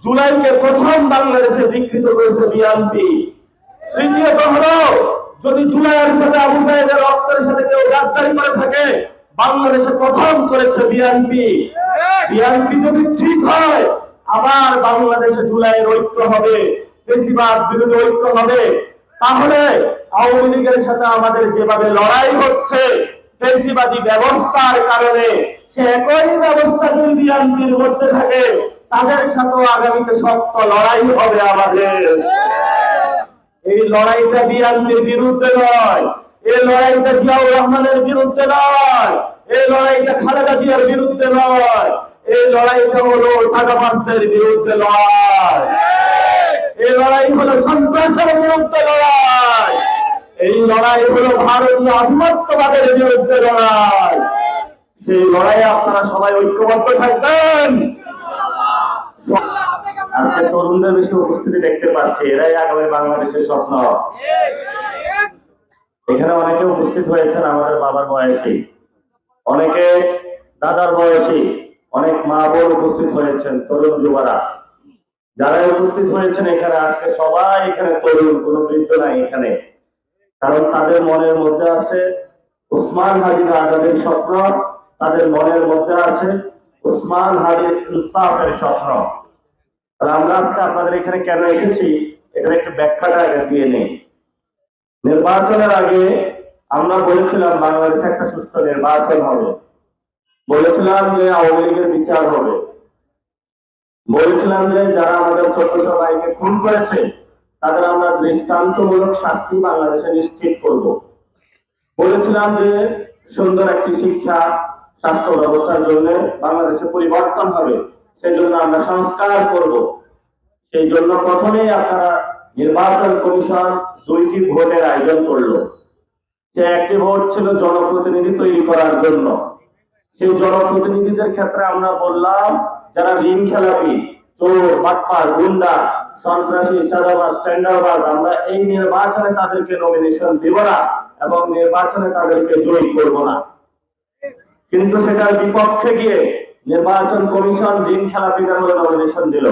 জুলাইকে প্রথম বাংলাদেশে বিকৃত করেছে বিএনপি। তৃতীয়ত হলো, যদি জুলাইয়ের সাথে আবু সাইদের রক্তের সাথে কেউ গাদ্দারি করে থাকে, বাংলাদেশে প্রথম করেছে বিএনপি। বিএনপি যদি ঠিক হয়, আবার বাংলাদেশে জুলাইয়ের ঐক্য হবে, ফেসিবাদ বিরোধী ঐক্য হবে। তাহলে আওয়ামী লীগের সাথে আমাদের যেভাবে লড়াই হচ্ছে ফেসিবাদী ব্যবস্থার কারণে, সে একই ব্যবস্থা যদি বিএনপির মধ্যে থাকে, তাদের সাথেও আগামীতে শক্ত লড়াই হবে আমাদের। এই লড়াইটা বিএনপির বিরুদ্ধে নয়, এই লড়াইটা জিয়াউর রহমানের বিরুদ্ধে নয়, এই লড়াইটা খালেদা জিয়ার বিরুদ্ধে নয়, এই লড়াইটা হলো চাঁদাবাজদের বিরুদ্ধে লড়াই, এই লড়াই হলো সন্ত্রাসের বিরুদ্ধে লড়াই, এই লড়াই হলো ভারতীয় আধিপত্যবাদের বিরুদ্ধে লড়াই। সেই লড়াইয়ে আপনারা সবাই ঐক্যবদ্ধ থাকবেন। আজকে তরুণদের বেশি উপস্থিতি দেখতে পাচ্ছি, এরাই আগামী বাংলাদেশের স্বপ্ন। এখানে অনেকে উপস্থিত হয়েছেন আমাদের বাবার বয়সী, অনেকে দাদার বয়সী, অনেক মা বোন উপস্থিত হয়েছেন, তরুণ যুবরা যারা উপস্থিত হয়েছেন এখানে আজকে সবাই এখানে তরুণ, কোনো বৃদ্ধ নাই এখানে। কারণ তাদের মনের মধ্যে আছে ওসমান হাদির আজাদের স্বপ্ন, তাদের মনের মধ্যে আছে ওসমান হাদির ইনসাফের স্বপ্ন। আমরা আজকে আপনাদের এখানে কেন এসেছি এটার একটু ব্যাখ্যাটা আগে দিয়ে নেই। নির্বাচনের আগে আমরা বলেছিলাম বাংলাদেশে একটা সুষ্ঠু নির্বাচন হবে, বলেছিলাম যে আওয়ামী লীগের বিচার হবে, বলেছিলাম যে যারা আমাদের 1400 ভাইকে খুন করেছে তাদের আমরা দৃষ্টান্তমূলক শাস্তি বাংলাদেশে নিশ্চিত করব। বলেছিলাম যে সুন্দর একটি শিক্ষা স্বাস্থ্য ব্যবস্থার জন্য বাংলাদেশে পরিবর্তন হবে, সেই জন্য আমরা সংস্কার করব। সেই জন্য প্রথমেই আপনারা নির্বাচন কমিশন 2টি ভোটের আয়োজন করলো। সে একটি ভোট ছিল জনপ্রতিনিধি তৈরি করার জন্য। সেই জনপ্রতিনিধিদের ক্ষেত্রে আমরা বললাম যারা ঋণ খেলাপি, চোর, বাটপার, গুন্ডা, সন্ত্রাসী, চাঁদাবাজ, টেন্ডারবাজ, আমরা এই নির্বাচনে তাদেরকে নমিনেশন দিব না এবং নির্বাচনে তাদেরকে জয়ী করব না। কিন্তু সেটার বিপক্ষে গিয়ে নির্বাচন কমিশন ঋণ খেলাপিদের হলে নমিনেশন দিল।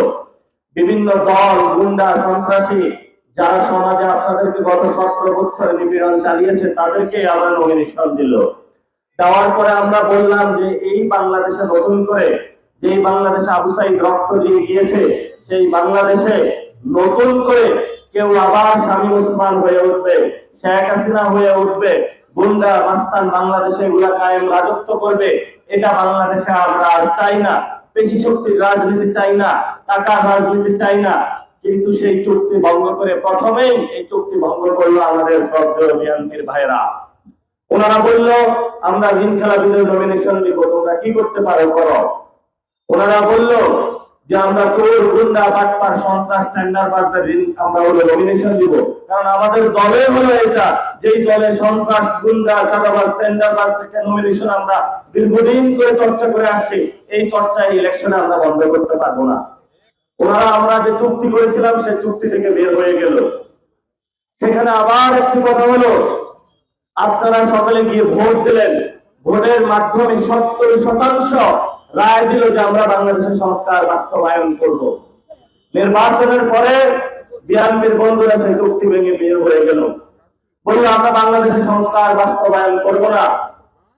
বিভিন্ন দল, গুন্ডা, সন্ত্রাসী যারা সমাজে আপনাদেরকে গত 17 বছর নিপীড়ন চালিয়েছে তাদেরকে আবার নমিনেশন দিল। দেওয়ার পরে আমরা বললাম যে এই বাংলাদেশে নতুন করে, যেই বাংলাদেশে আবু সাইদ রক্ত দিয়ে গিয়েছে, সেই বাংলাদেশে নতুন করে কেউ আবার শামীম ওসমান হয়ে উঠবে, শেখ হাসিনা হয়ে উঠবে, গুন্ডা মাস্তান বাংলাদেশে এগুলা কায়েম রাজত্ব করবে, এটা বাংলাদেশে আমরা আর চাই না। পেশি শক্তির রাজনীতি চাই না, টাকার রাজনীতি চাই না। কিন্তু সেই চুক্তি ভঙ্গ করে, প্রথমেই এই চুক্তি ভঙ্গ করলো আমাদের শ্রদ্ধেয় বিএনপির ভাইরা। ওনারা বলল আমরা ঋণ খেলাপিদের নমিনেশন দিব, তোমরা কি করতে পারো করো। ওনারা বলল যে আমরা চোর, গুন্ডা, বাটপার, সন্ত্রাস, টেন্ডারবাজদের ঋণ আমরা হলো নমিনেশন দিব। কারণ আমাদের দলে হলো এটা, যেই দলে সন্ত্রাস, গুন্ডা, চাঁদাবাজ, টেন্ডারবাজ থেকে নমিনেশন আমরা দীর্ঘদিন করে চর্চা করে আসছি, এই চর্চা ইলেকশনে আমরা বন্ধ করতে পারবো না। ওনারা আমরা যে চুক্তি করেছিলাম সেই চুক্তি থেকে বের হয়ে গেল। সেখানে আবার একটি কথা হলো, আপনারা সকলে গিয়ে ভোট দিলেন, ভোটের মাধ্যমে 70% রায় দিল যে আমরা বাংলাদেশের সংস্কার বাস্তবায়ন করব। নির্বাচনের পরে বিএনপির বন্ধুরা সেই চুক্তি ভেঙে বের হয়ে গেল, বললো আমরা বাংলাদেশের সংস্কার বাস্তবায়ন করব না।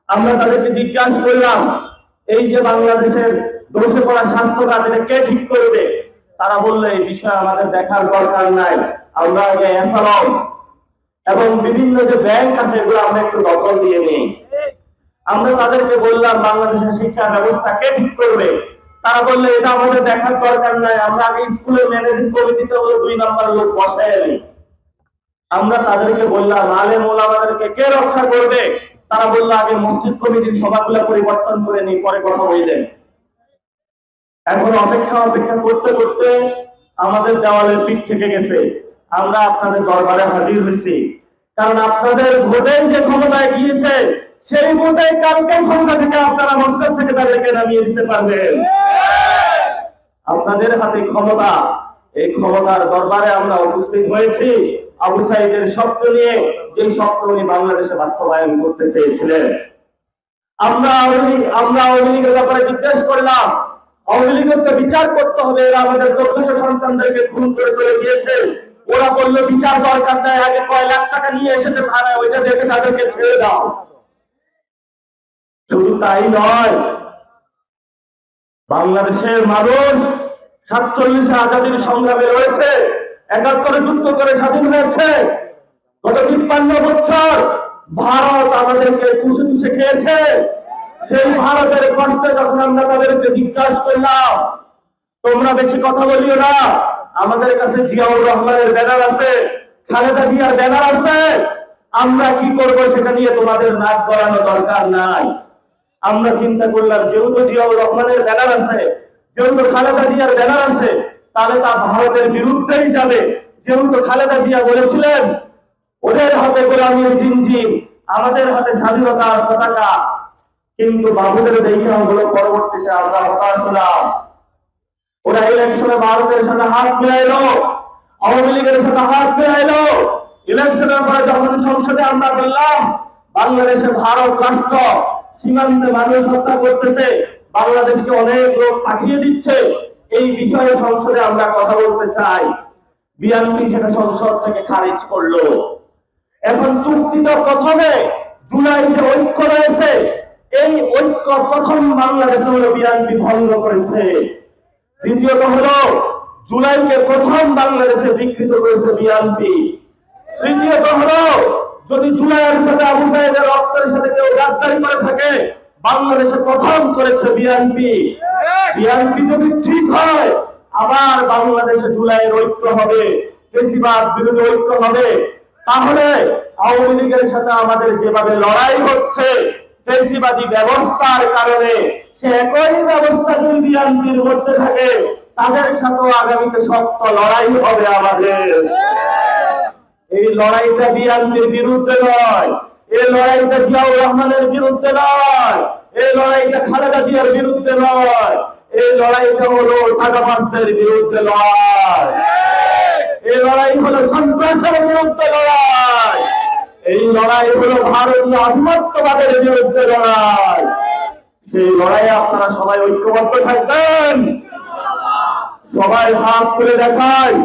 আমরা তাদেরকে জিজ্ঞাসা করলাম এই যে বাংলাদেশের ধসে পড়া স্বাস্থ্য খাত এটা কে ঠিক করবে? তারা বললো এই বিষয়ে আমাদের দেখার দরকার নাই, আমরা আগে অ্যাসালাম এবং বিভিন্ন যে ব্যাংক আছে এগুলো আমরা একটু দখল দিয়ে নেই। আমরা তাদেরকে বললাম বাংলাদেশের শিক্ষা ব্যবস্থা কে ঠিক করবে? তারা বললে এটা আমাদের দেখার দরকার নাই, আমরা আগে স্কুলের ম্যানেজিং কমিটিতে হলো 2 নম্বর লোক বসায় আনি। আমরা তাদেরকে বললাম আলেম ওলামাদেরকে কে রক্ষা করবে? তারা বললো আগে মসজিদ কমিটির সভাগুলো পরিবর্তন করে নি, পরে কথা বললেন। এখন অপেক্ষা করতে করতে আমাদের দেওয়ালের পিঠ থেকে গেছে। আমরা আপনাদের দরবারে হাজির হয়েছি, কারণ আপনাদের ভোটে যে ক্ষমতায় গিয়েছে সেই ভোটে কালকে ক্ষমতা থেকে আপনারা মসজিদ থেকে তাদেরকে নামিয়ে দিতে পারবেন। আপনাদের হাতে ক্ষমতা, এই ক্ষমতার দরবারে আমরা উপস্থিত হয়েছি আবু সাইদের স্বপ্ন নিয়ে, যে স্বপ্ন উনি বাংলাদেশে বাস্তবায়ন করতে চেয়েছিলেন। আমরা আওয়ামী লীগের ব্যাপারে জিজ্ঞেস করলাম, আওয়ামী লীগের তো বিচার করতে হবে, এরা আমাদের 1400 সন্তানদেরকে খুন করে চলে গিয়েছে। ওরা বললো বিচার দরকার নাই, আগে কয় লাখ টাকা নিয়ে এসেছে থানায়, ওইটা দেখে তাদেরকে ছেড়ে দাও। শুধু তাই নয়, বাংলাদেশের মানুষ 47 আজাদীর সংগ্রামে রয়েছে, 71 যুদ্ধ করে স্বাধীন হয়েছে। গত 53 বছর ভারত আমাদেরকে চুষে চুষে খেয়েছে। সেই ভারতের কষ্টে যখন আমরা তাদেরকে জিজ্ঞাসা করলাম, তোমরা বেশি কথা বলিও না, আমাদের কাছে জিয়াউর রহমানের ব্যানার আছে, খালেদা জিয়ার ব্যানার আছে, আমরা কি করব সেটা নিয়ে তোমাদের নাক গলানো দরকার নাই। আমরা চিন্তা করলাম, যেহেতু জিয়াউর রহমানের ব্যানার আছে, যেহেতু খালেদা জিয়ার ব্যানার আছে, তাহলে তা ভারতের বিরুদ্ধেই যাবে। যেহেতু খালেদা জিয়া বলেছিলেন ওদের হাতে গোলামীর জিনজির, আমাদের হাতে স্বাধীনতার পতাকা। কিন্তু বাবুদের দেখা হলো পরবর্তীতে আমরা হতাশ হলাম। ওরা ইলেকশনে ভারতের সাথে হাত মিলাইলো, আওয়ামী লীগের সাথে হাত মিলাইলো। ইলেকশনের পরে যখন সংসদে আমরা বললাম বাংলাদেশে ভারত রাষ্ট্র সীমান্তে মানুষ হত্যা করতেছে, বাংলাদেশকে অনেক লোক পাঠিয়ে দিচ্ছে, এই বিষয়ে সংসদে আমরা কথা বলতে চাই, বিএনপি সেটা সংসদ থেকে খারিজ করলো। এখন চুক্তিটা প্রথমে জুলাই যে ঐক্য রয়েছে, এই ঐক্য প্রথম বাংলাদেশে হলো বিএনপি ভঙ্গ করেছে। দ্বিতীয়ত হলো জুলাইকে প্রথম বাংলাদেশে বিকৃত করেছে বিএনপি। তৃতীয়ত হলো যদি জুলাইয়ের সাথে আবু সাইদের রক্তের সাথে কেউ গাদ্দারি করে থাকে, বাংলাদেশে প্রথম করেছে বিএনপি। বিএনপি যদি ঠিক হয়, আবার বাংলাদেশে জুলাইয়ের ঐক্য হবে, ফ্যাসিবাদ বিরোধী ঐক্য হবে। তাহলে আওয়ামী লীগের সাথে আমাদের যেভাবে লড়াই হচ্ছে ফ্যাসিবাদী ব্যবস্থার কারণে, সে একই ব্যবস্থা যদি বিএনপির মধ্যে থাকে, তাদের সাথেও আগামীতে শক্ত লড়াই হবে আমাদের। এই লড়াইটা বিএনপির বিরুদ্ধে নয়, এই লড়াইটা জিয়াউর রহমানের বিরুদ্ধে নয়, এই লড়াইটা খালেদা জিয়ার বিরুদ্ধে নয়, এই লড়াইটা হলো টাকাবাজদের বিরুদ্ধে লড়াই, এই লড়াই হলো সন্ত্রাসের বিরুদ্ধে লড়াই, এই লড়াই হলো ভারতীয় আধিপত্যবাদের বিরুদ্ধে লড়াই। সেই লড়াইয়ে আপনারা সবাই ঐক্যবদ্ধ থাকবেন। সবাই হাত তুলে দেখায়,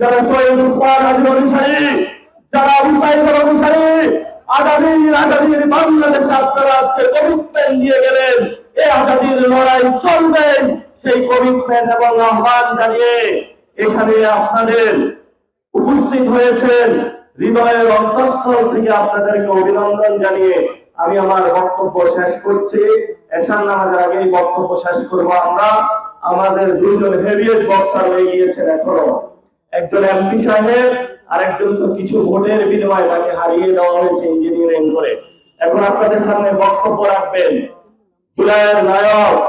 যারা শহীদ উসমান হাদির অনুসারী, যারা আবু সাইদের অনুসারী, আজাদীর বাংলাদেশে আপনারা আজকে কমিটমেন্ট দিয়ে গেলেন, এই আজাদীর লড়াই চলবে। সেই কমিটমেন্ট এবং আহ্বান জানিয়ে এখানে আপনাদের উপস্থিত হয়েছেন, হৃদয়ের অন্তঃস্থল থেকে আপনাদেরকে অভিনন্দন জানিয়ে আমি আমার বক্তব্য শেষ করছি। এশার নামাজের আগেই বক্তব্য শেষ করবো আমরা। আমাদের দুজন হেভিয়েট বক্তা রয়ে গিয়েছেন এখনো, একজন এমপি সাহেব আর একজন তো কিছু ভোটের বিনিময়ে তাকে হারিয়ে দেওয়া হয়েছে ইঞ্জিনিয়ারিং করে। এখন আপনাদের সামনে বক্তব্য রাখবেন জুলাইয়ের নায়ক